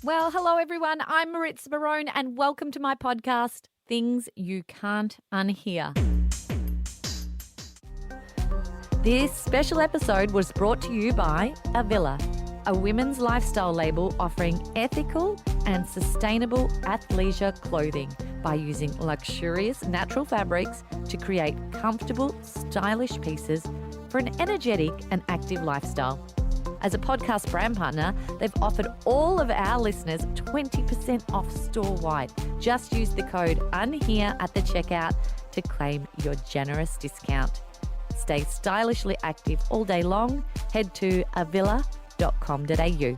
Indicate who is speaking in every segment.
Speaker 1: Well, hello everyone. I'm Maritza Barone and welcome to my podcast, Things You Can't Unhear. This special episode was brought to you by Avila, a women's lifestyle label offering ethical and sustainable athleisure clothing by using luxurious natural fabrics to create comfortable, stylish pieces for an energetic and active lifestyle. As a podcast brand partner, they've offered all of our listeners 20% off store-wide. Just use the code UNHERE at the checkout to claim your generous discount. Stay stylishly active all day long. Head to avila.com.au.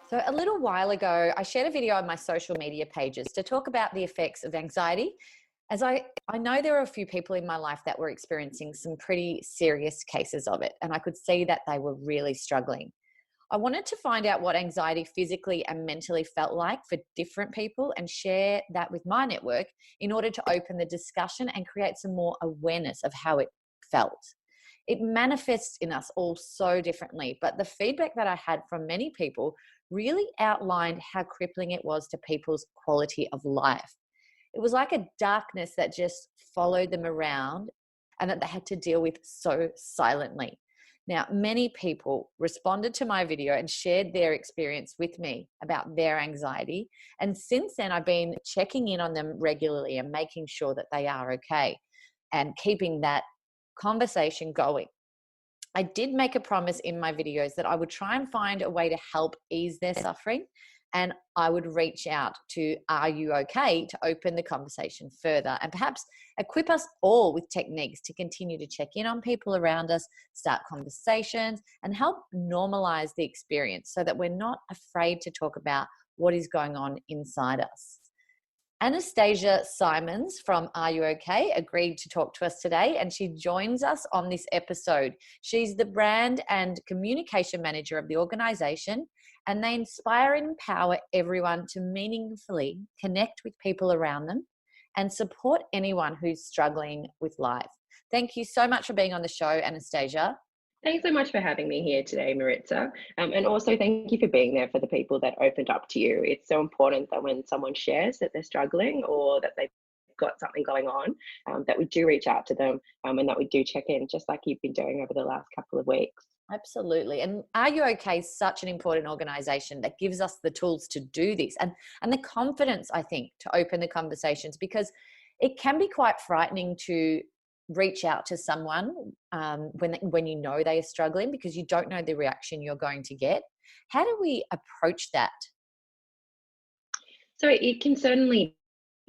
Speaker 1: So a little while ago, I shared a video on my social media pages to talk about the effects of anxiety, as I know there are a few people in my life that were experiencing some pretty serious cases of it, and I could see that they were really struggling. I wanted to find out what anxiety physically and mentally felt like for different people and share that with my network in order to open the discussion and create some more awareness of how it felt. It manifests in us all so differently, but the feedback that I had from many people really outlined how crippling it was to people's quality of life. It was like a darkness that just followed them around and that they had to deal with so silently. Now, many people responded to my video and shared their experience with me about their anxiety. And since then, I've been checking in on them regularly and making sure that they are okay and keeping that conversation going. I did make a promise in my videos that I would try and find a way to help ease their suffering, and I would reach out to Are You Okay to open the conversation further and perhaps equip us all with techniques to continue to check in on people around us, start conversations, and help normalize the experience so that we're not afraid to talk about what is going on inside us. Anastasia Symons from Are You Okay agreed to talk to us today, and she joins us on this episode. She's the brand and communication manager of the organization, and they inspire and empower everyone to meaningfully connect with people around them and support anyone who's struggling with life. Thank you so much for being on the show, Anastasia.
Speaker 2: Thanks so much for having me here today, Maritza. And also thank you for being there for the people that opened up to you. It's so important that when someone shares that they're struggling or that they've got something going on, that we do reach out to them and that we do check in, just like you've been doing over the last couple of weeks.
Speaker 1: Absolutely. And Are You Okay is such an important organization that gives us the tools to do this and the confidence, I think, to open the conversations, because it can be quite frightening to reach out to someone when you know they are struggling, because you don't know the reaction you're going to get. How do we approach that?
Speaker 2: So it can certainly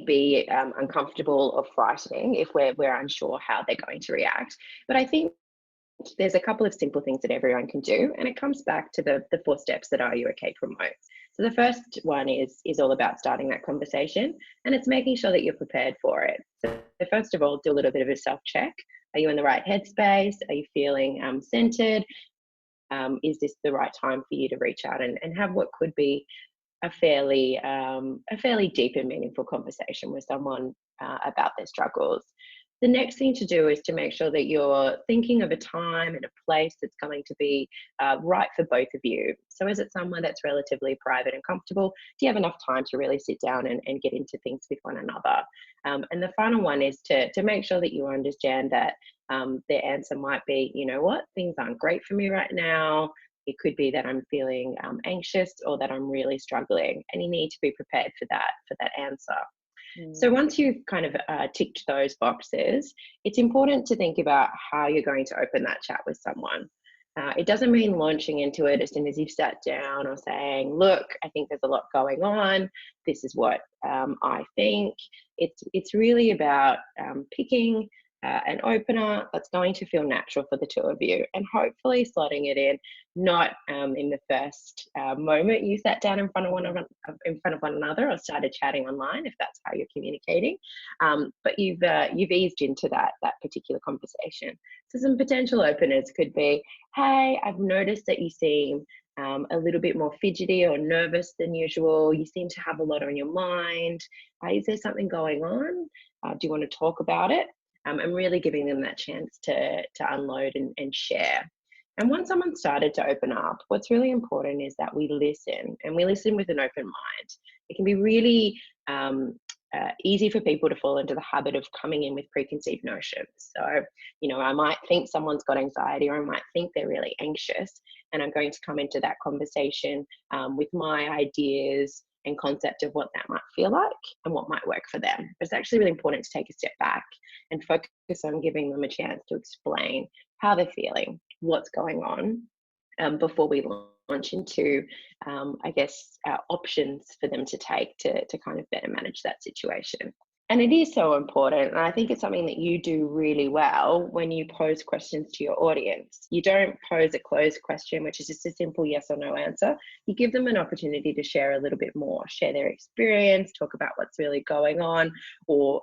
Speaker 2: be uncomfortable or frightening if we're unsure how they're going to react. But I think there's a couple of simple things that everyone can do, and it comes back to the 4 steps that Are You Okay promotes. So the first one is all about starting that conversation, and it's making sure that you're prepared for it. So first of all, do a little bit of a self-check. Are you in the right headspace? Are you feeling centered? Is this the right time for you to reach out and have what could be a fairly deep and meaningful conversation with someone about their struggles? The next thing to do is to make sure that you're thinking of a time and a place that's going to be right for both of you. So is it somewhere that's relatively private and comfortable? Do you have enough time to really sit down and get into things with one another? And the final one is to make sure that you understand that their answer might be, you know what, things aren't great for me right now. It could be that I'm feeling anxious or that I'm really struggling, and you need to be prepared for that answer. So once you've kind of ticked those boxes, it's important to think about how you're going to open that chat with someone. It doesn't mean launching into it as soon as you've sat down or saying, look, I think there's a lot going on. This is what I think. It's really about picking an opener that's going to feel natural for the two of you, and hopefully slotting it in, not in the first moment you sat down in front of one another or started chatting online, if that's how you're communicating. But you've eased into that particular conversation. So some potential openers could be, hey, I've noticed that you seem a little bit more fidgety or nervous than usual. You seem to have a lot on your mind. Is there something going on? Do you want to talk about it? And really giving them that chance to unload and share. And once someone started to open up, what's really important is that we listen, and we listen with an open mind. It can be really easy for people to fall into the habit of coming in with preconceived notions. So, I might think someone's got anxiety, or I might think they're really anxious, and I'm going to come into that conversation with my ideas and concept of what that might feel like and what might work for them. But it's actually really important to take a step back and focus on giving them a chance to explain how they're feeling, what's going on, before we launch into, options for them to take to kind of better manage that situation. And it is so important. And I think it's something that you do really well when you pose questions to your audience. You don't pose a closed question, which is just a simple yes or no answer. You give them an opportunity to share a little bit more, share their experience, talk about what's really going on, or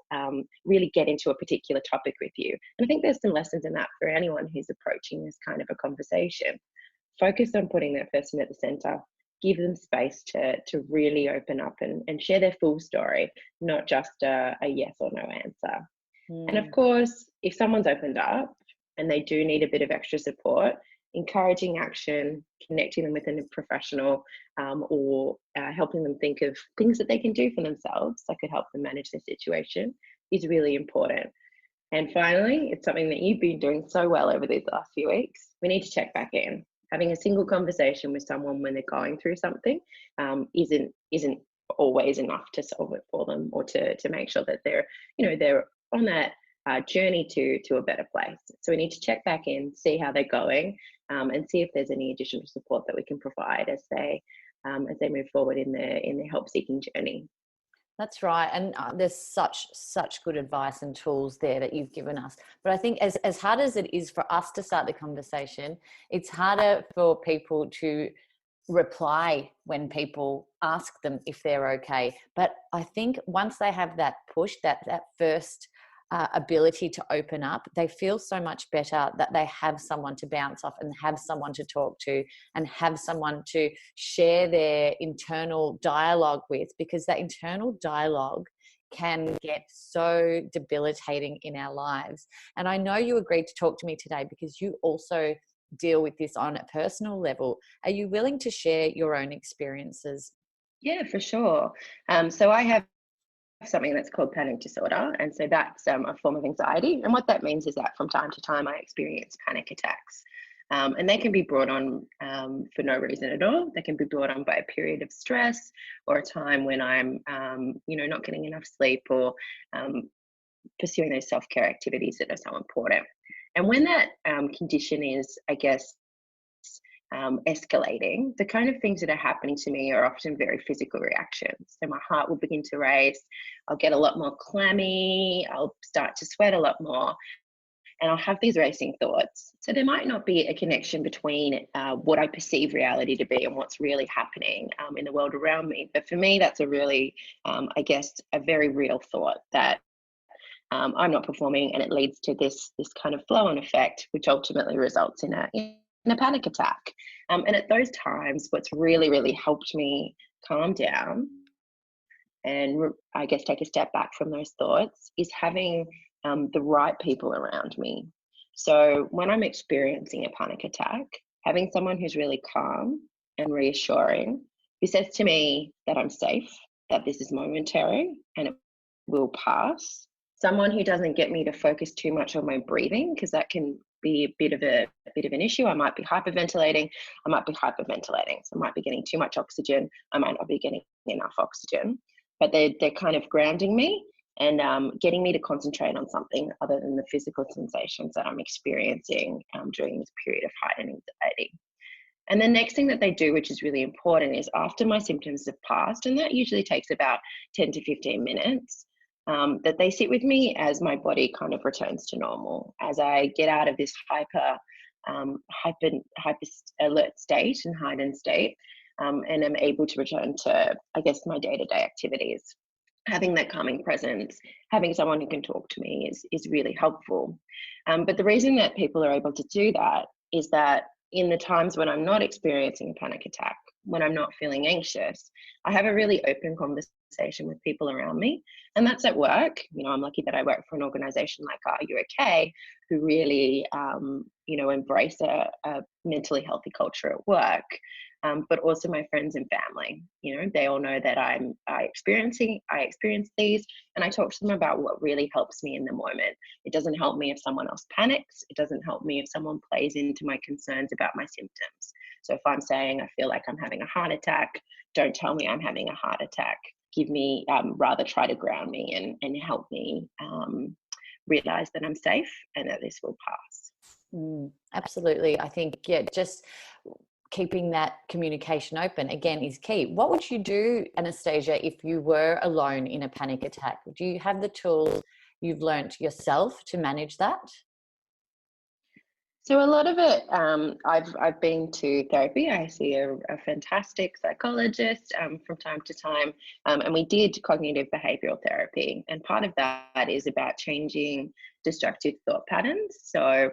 Speaker 2: really get into a particular topic with you. And I think there's some lessons in that for anyone who's approaching this kind of a conversation. Focus on putting that person at the center. Give them space to really open up and share their full story, not just a yes or no answer. And of course, if someone's opened up and they do need a bit of extra support, encouraging action, connecting them with a professional, or helping them think of things that they can do for themselves that could help them manage their situation is really important. And finally, it's something that you've been doing so well over these last few weeks. We need to check back in. Having a single conversation with someone when they're going through something isn't always enough to solve it for them, or to make sure that they're on that journey to a better place. So we need to check back in, see how they're going, and see if there's any additional support that we can provide as they move forward in their help seeking journey.
Speaker 1: That's right. And there's such good advice and tools there that you've given us. But I think as hard as it is for us to start the conversation, it's harder for people to reply when people ask them if they're okay. But I think once they have that push, that first ability to open up, they feel so much better that they have someone to bounce off and have someone to talk to and have someone to share their internal dialogue with, because that internal dialogue can get so debilitating in our lives. And I know you agreed to talk to me today because you also deal with this on a personal level. Are you willing to share your own experiences?
Speaker 2: Yeah, for sure. So I have something that's called panic disorder. And so that's a form of anxiety. And what that means is that from time to time, I experience panic attacks. And they can be brought on for no reason at all. They can be brought on by a period of stress, or a time when I'm, not getting enough sleep, or pursuing those self-care activities that are so important. And when that condition is, escalating, the kind of things that are happening to me are often very physical reactions. So my heart will begin to race, I'll get a lot more clammy, I'll start to sweat a lot more, and I'll have these racing thoughts. So there might not be a connection between what I perceive reality to be and what's really happening in the world around me. But for me, that's a really, a very real thought that I'm not performing, and it leads to this kind of flow-on effect, which ultimately results in a panic attack. And at those times, what's really, really helped me calm down and take a step back from those thoughts is having the right people around me. So when I'm experiencing a panic attack, having someone who's really calm and reassuring, who says to me that I'm safe, that this is momentary and it will pass. Someone who doesn't get me to focus too much on my breathing, because that can be a bit of an issue. I might be hyperventilating. So I might be getting too much oxygen. I might not be getting enough oxygen. But they're kind of grounding me and getting me to concentrate on something other than the physical sensations that I'm experiencing during this period of heightened anxiety. And the next thing that they do, which is really important, is after my symptoms have passed, and that usually takes about 10 to 15 minutes, that they sit with me as my body kind of returns to normal, as I get out of this hyper alert state and heightened state, and I'm able to return to, my day-to-day activities. Having that calming presence, having someone who can talk to me is really helpful. But the reason that people are able to do that is that in the times when I'm not experiencing a panic attack, when I'm not feeling anxious, I have a really open conversation with people around me. And that's at work. I'm lucky that I work for an organization like Are You Okay, who really, embrace a mentally healthy culture at work. But also my friends and family, they all know that I experience these, and I talk to them about what really helps me in the moment. It doesn't help me if someone else panics. It doesn't help me if someone plays into my concerns about my symptoms. So if I'm saying I feel like I'm having a heart attack, don't tell me I'm having a heart attack. Give me, rather try to ground me and help me realize that I'm safe and that this will pass.
Speaker 1: Absolutely. I think, yeah, just keeping that communication open again is key. What would you do, Anastasia, if you were alone in a panic attack? Do you have the tools you've learnt yourself to manage that?
Speaker 2: So a lot of it, I've been to therapy. I see a fantastic psychologist from time to time, and we did cognitive behavioral therapy. And part of that is about changing destructive thought patterns. So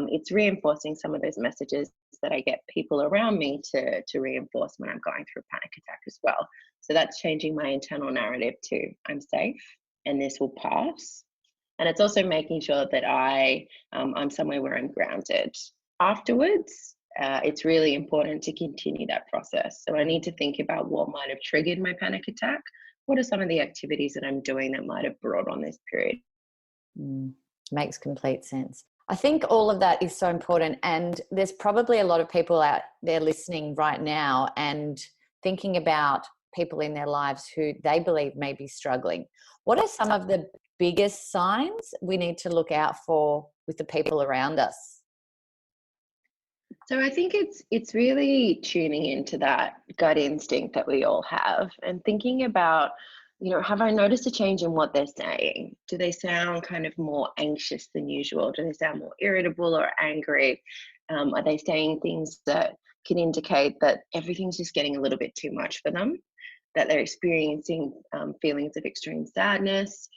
Speaker 2: it's reinforcing some of those messages that I get people around me to reinforce when I'm going through a panic attack as well. So that's changing my internal narrative to I'm safe and this will pass. And it's also making sure that I'm somewhere where I'm grounded. Afterwards, it's really important to continue that process. So I need to think about what might have triggered my panic attack. What are some of the activities that I'm doing that might have brought on this period?
Speaker 1: Makes complete sense. I think all of that is so important. And there's probably a lot of people out there listening right now and thinking about people in their lives who they believe may be struggling. What are some of the biggest signs we need to look out for with the people around us?
Speaker 2: So I think it's really tuning into that gut instinct that we all have and thinking about, have I noticed a change in what they're saying? Do they sound kind of more anxious than usual? Do they sound more irritable or angry? Are they saying things that can indicate that everything's just getting a little bit too much for them? That they're experiencing feelings of extreme sadness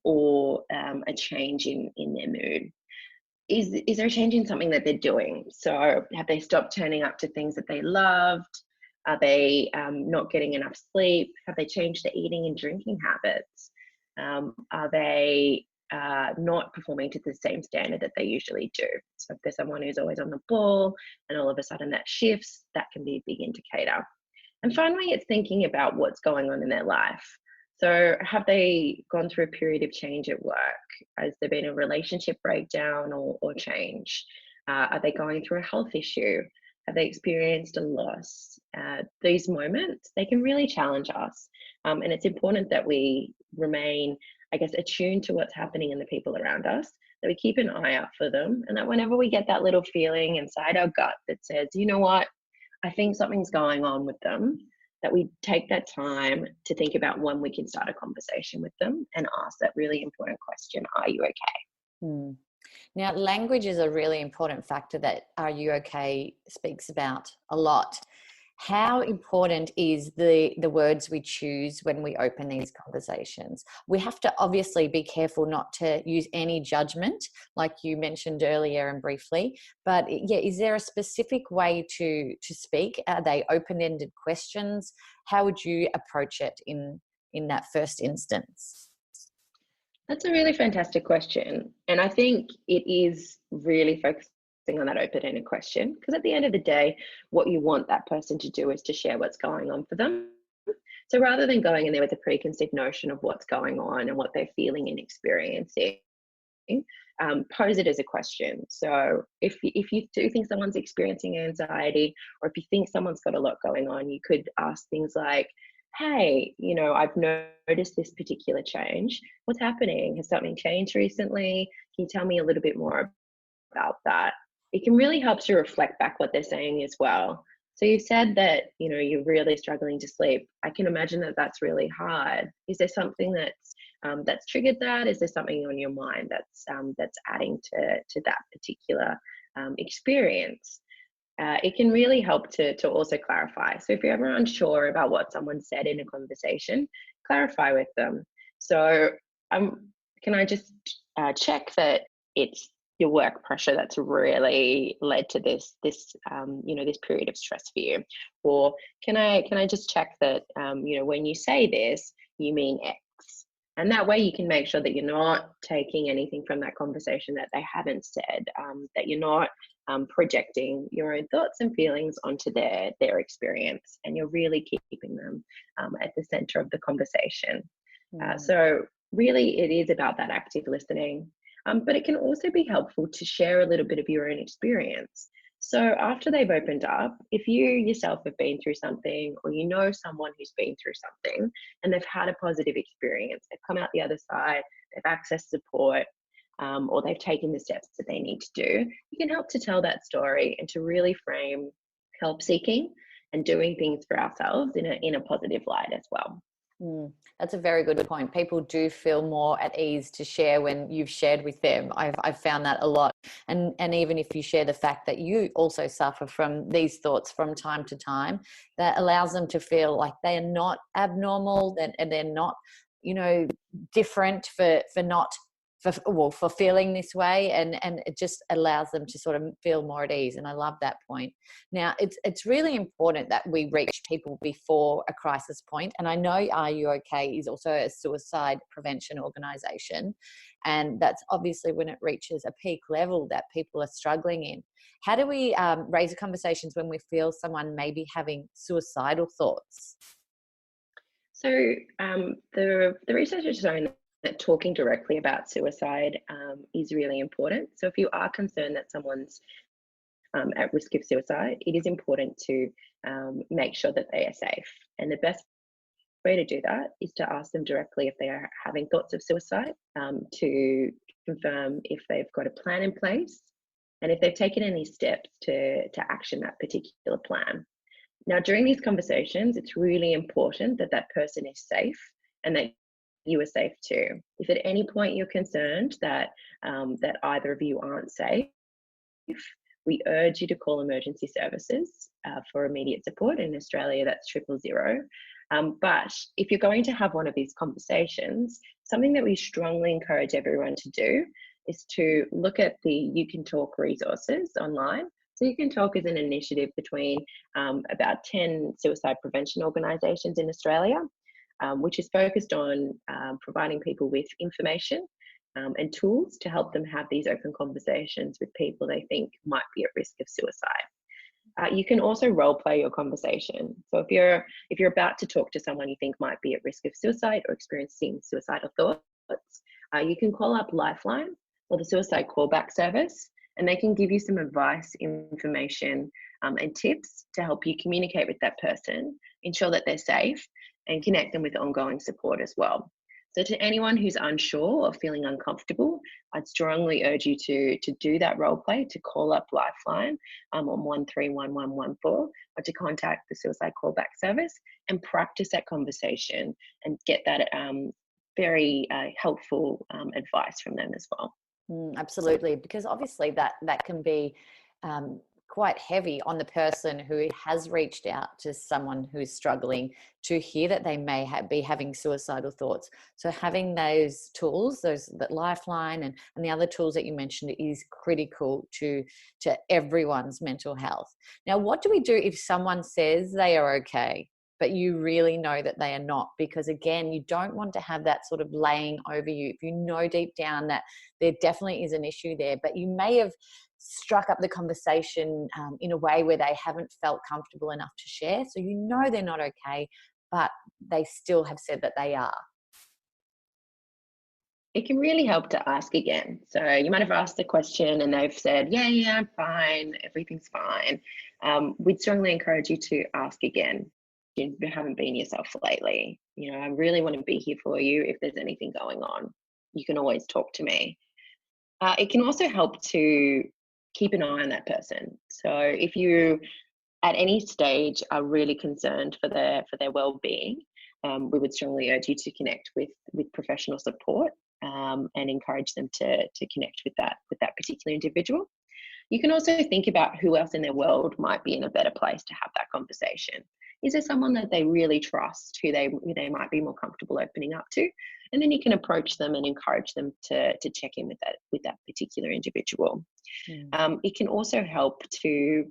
Speaker 2: or a change in their mood. Is there a change in something that they're doing? So have they stopped turning up to things that they loved? Are they not getting enough sleep? Have they changed their eating and drinking habits? Are they not performing to the same standard that they usually do? So if there's someone who's always on the ball and all of a sudden that shifts, that can be a big indicator. And finally, it's thinking about what's going on in their life. So have they gone through a period of change at work? Has there been a relationship breakdown or change? Are they going through a health issue? Have they experienced a loss? These moments, they can really challenge us. And it's important that we remain, I guess, attuned to what's happening in the people around us, that we keep an eye out for them, and that whenever we get that little feeling inside our gut that says, you know what, I think something's going on with them, that we take that time to think about when we can start a conversation with them and ask that really important question, are you okay?
Speaker 1: Now, language is a really important factor that Are You Okay speaks about a lot. How important is the words we choose when we open these conversations? We have to obviously be careful not to use any judgment, like you mentioned earlier and briefly. But yeah, is there a specific way to speak? Are they open-ended questions? How would you approach it in that first instance?
Speaker 2: That's a really fantastic question. And I think it is really focusing on that open-ended question, because at the end of the day, what you want that person to do is to share what's going on for them. So rather than going in there with a preconceived notion of what's going on and what they're feeling and experiencing, pose it as a question. So if you do think someone's experiencing anxiety, or if you think someone's got a lot going on, you could ask things like, hey, I've noticed this particular change. What's happening? Has something changed recently? Can you tell me a little bit more about that? It can really help to reflect back what they're saying as well. So you said that, you're really struggling to sleep. I can imagine that that's really hard. Is there something that's triggered that? Is there something on your mind that's adding to that particular experience? It can really help to also clarify. So if you're ever unsure about what someone said in a conversation, clarify with them. So can I just check that it's your work pressure that's really led to this period of stress for you? Or can I just check that when you say this, you mean X? And that way you can make sure that you're not taking anything from that conversation that they haven't said, that you're not projecting your own thoughts and feelings onto their experience, and you're really keeping them at the center of the conversation. So really it is about that active listening, but it can also be helpful to share a little bit of your own experience. So after they've opened up, if you yourself have been through something, or you know someone who's been through something and they've had a positive experience, they've come out the other side, they've accessed support, or they've taken the steps that they need to do, you can help to tell that story and to really frame help seeking and doing things for ourselves in a positive light as well.
Speaker 1: That's a very good point. People do feel more at ease to share when you've shared with them. I've found that a lot. And even if you share the fact that you also suffer from these thoughts from time to time, that allows them to feel like they are not abnormal, and they're not, different for not for feeling this way, and it just allows them to sort of feel more at ease. And I love that point. Now, it's really important that we reach people before a crisis point. And I know Are You OK is also a suicide prevention organisation, and that's obviously when it reaches a peak level that people are struggling in. How do we raise the conversations when we feel someone may be having suicidal thoughts?
Speaker 2: So the research has shown that talking directly about suicide is really important. So if you are concerned that someone's at risk of suicide, it is important to make sure that they are safe. And the best way to do that is to ask them directly if they are having thoughts of suicide, to confirm if they've got a plan in place and if they've taken any steps to action that particular plan. Now, during these conversations, it's really important that that person is safe and that you are safe too. If at any point you're concerned that that either of you aren't safe, we urge you to call emergency services for immediate support. In Australia, that's 000. But if you're going to have one of these conversations, something that we strongly encourage everyone to do is to look at the You Can Talk resources online. So You Can Talk is an initiative between about 10 suicide prevention organisations in Australia, which is focused on providing people with information and tools to help them have these open conversations with people they think might be at risk of suicide. You can also role play your conversation. So if you're about to talk to someone you think might be at risk of suicide or experiencing suicidal thoughts, you can call up Lifeline or the suicide callback service, and they can give you some advice, information, and tips to help you communicate with that person, ensure that they're safe, and connect them with ongoing support as well. So to anyone who's unsure or feeling uncomfortable, I'd strongly urge you to do that role play, to call up Lifeline on 131114, or to contact the suicide callback service and practice that conversation and get that very helpful advice from them as well.
Speaker 1: Absolutely, because obviously that can be quite heavy on the person who has reached out to someone who's struggling, to hear that they may be having suicidal thoughts. So having those tools, that Lifeline and the other tools that you mentioned, is critical to everyone's mental health. Now, what do we do if someone says they are okay, but you really know that they are not? Because again, you don't want to have that sort of laying over you. If you know deep down that there definitely is an issue there, but you may have struck up the conversation in a way where they haven't felt comfortable enough to share. So you know they're not okay, but they still have said that they are.
Speaker 2: It can really help to ask again. So you might have asked the question and they've said, yeah, I'm fine, everything's fine. We'd strongly encourage you to ask again. You haven't been yourself lately. I really want to be here for you. If there's anything going on, you can always talk to me. It can also help to keep an eye on that person. So if you at any stage are really concerned for their well-being, we would strongly urge you to connect with professional support and encourage them to connect with that particular individual. You can also think about who else in their world might be in a better place to have that conversation. Is there someone that they really trust, who they might be more comfortable opening up to? And then you can approach them and encourage them to check in with that particular individual. It can also help to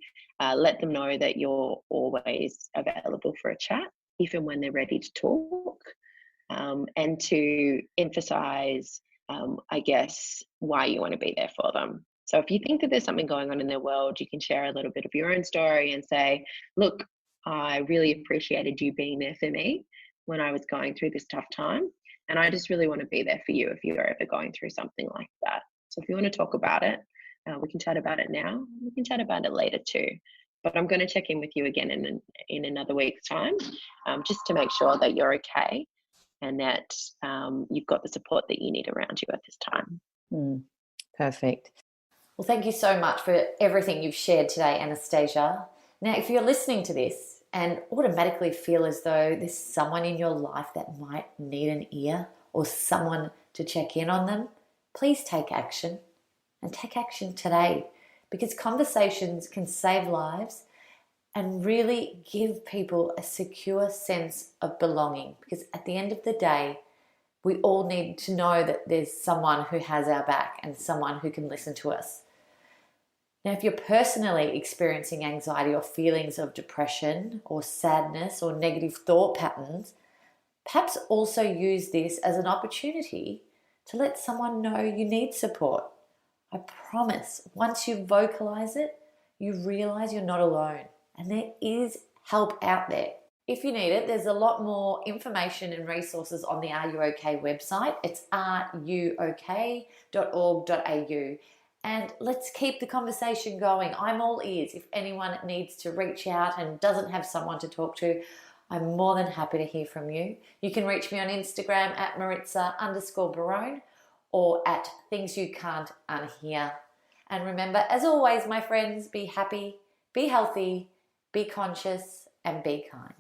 Speaker 2: let them know that you're always available for a chat, if and when they're ready to talk. and to emphasize, I guess, why you want to be there for them. So if you think that there's something going on in their world, you can share a little bit of your own story and say, look, I really appreciated you being there for me when I was going through this tough time. And I just really want to be there for you if you're ever going through something like that. So if you want to talk about it, we can chat about it now. We can chat about it later too. But I'm going to check in with you again in another week's time, just to make sure that you're okay and that you've got the support that you need around you at this time.
Speaker 1: Perfect. Well, thank you so much for everything you've shared today, Anastasia. Now, if you're listening to this and automatically feel as though there's someone in your life that might need an ear or someone to check in on them, please take action, and take action today, because conversations can save lives and really give people a secure sense of belonging. Because at the end of the day, we all need to know that there's someone who has our back and someone who can listen to us. Now, if you're personally experiencing anxiety or feelings of depression or sadness or negative thought patterns, perhaps also use this as an opportunity to let someone know you need support. I promise, once you vocalize it, you realize you're not alone and there is help out there. If you need it, there's a lot more information and resources on the Are You OK website. It's ruok.org.au. And let's keep the conversation going. I'm all ears. If anyone needs to reach out and doesn't have someone to talk to, I'm more than happy to hear from you. You can reach me on Instagram at Maritza_Barone or at Things You Can't Unhear. And remember, as always, my friends, be happy, be healthy, be conscious, and be kind.